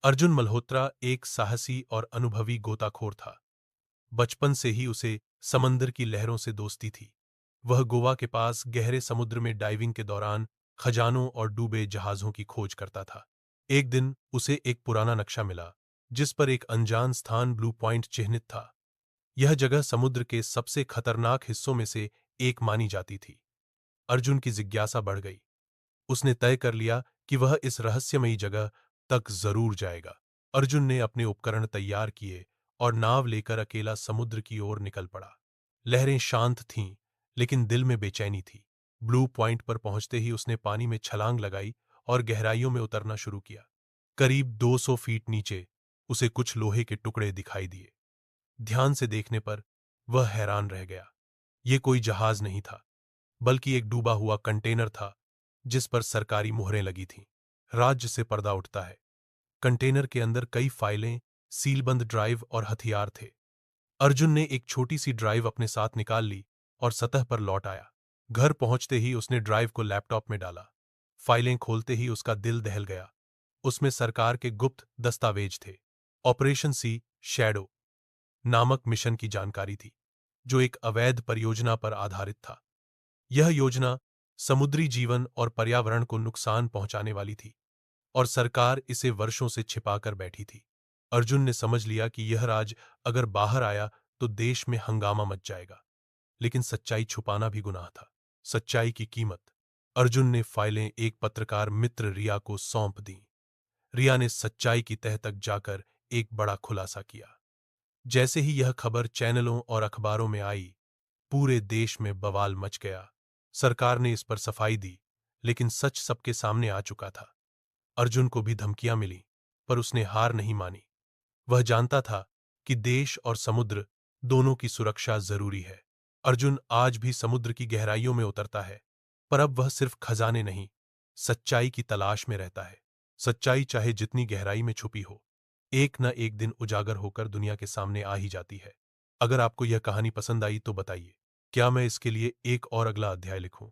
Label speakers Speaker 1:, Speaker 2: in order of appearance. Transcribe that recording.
Speaker 1: अर्जुन मल्होत्रा एक साहसी और अनुभवी गोताखोर था। बचपन से ही उसे समंदर की लहरों से दोस्ती थी। वह गोवा के पास गहरे समुद्र में डाइविंग के दौरान खजानों और डूबे जहाजों की खोज करता था। एक दिन उसे एक पुराना नक्शा मिला, जिस पर एक अनजान स्थान ब्लू पॉइंट चिह्नित था। यह जगह समुद्र के सबसे खतरनाक हिस्सों में से एक मानी जाती थी। अर्जुन की जिज्ञासा बढ़ गई। उसने तय कर लिया कि वह इस रहस्यमयी जगह तक जरूर जाएगा। अर्जुन ने अपने उपकरण तैयार किए और नाव लेकर अकेला समुद्र की ओर निकल पड़ा। लहरें शांत थीं, लेकिन दिल में बेचैनी थी। ब्लू पॉइंट पर पहुंचते ही उसने पानी में छलांग लगाई और गहराइयों में उतरना शुरू किया। करीब 200 फीट नीचे उसे कुछ लोहे के टुकड़े दिखाई दिए। ध्यान से देखने पर वह हैरान रह गया। ये कोई जहाज नहीं था, बल्कि एक डूबा हुआ कंटेनर था, जिस पर सरकारी मुहरें लगी थीं। राज्य से पर्दा उठता है। कंटेनर के अंदर कई फाइलें, सीलबंद ड्राइव और हथियार थे। अर्जुन ने एक छोटी सी ड्राइव अपने साथ निकाल ली और सतह पर लौट आया। घर पहुंचते ही उसने ड्राइव को लैपटॉप में डाला। फाइलें खोलते ही उसका दिल दहल गया। उसमें सरकार के गुप्त दस्तावेज थे। ऑपरेशन सी शैडो नामक मिशन की जानकारी थी, जो एक अवैध परियोजना पर आधारित था। यह योजना समुद्री जीवन और पर्यावरण को नुकसान पहुंचाने वाली थी, और सरकार इसे वर्षों से छिपाकर बैठी थी। अर्जुन ने समझ लिया कि यह राज अगर बाहर आया तो देश में हंगामा मच जाएगा। लेकिन सच्चाई छुपाना भी गुनाह था। सच्चाई की कीमत। अर्जुन ने फाइलें एक पत्रकार मित्र रिया को सौंप दी। रिया ने सच्चाई की तह तक जाकर एक बड़ा खुलासा किया। जैसे ही यह खबर चैनलों और अखबारों में आई, पूरे देश में बवाल मच गया। सरकार ने इस पर सफाई दी, लेकिन सच सबके सामने आ चुका था। अर्जुन को भी धमकियां मिली, पर उसने हार नहीं मानी। वह जानता था कि देश और समुद्र दोनों की सुरक्षा जरूरी है। अर्जुन आज भी समुद्र की गहराइयों में उतरता है, पर अब वह सिर्फ खजाने नहीं, सच्चाई की तलाश में रहता है। सच्चाई चाहे जितनी गहराई में छुपी हो, एक न एक दिन उजागर होकर दुनिया के सामने आ ही जाती है। अगर आपको यह कहानी पसंद आई तो बताइए, क्या मैं इसके लिए एक और अगला अध्याय लिखूं?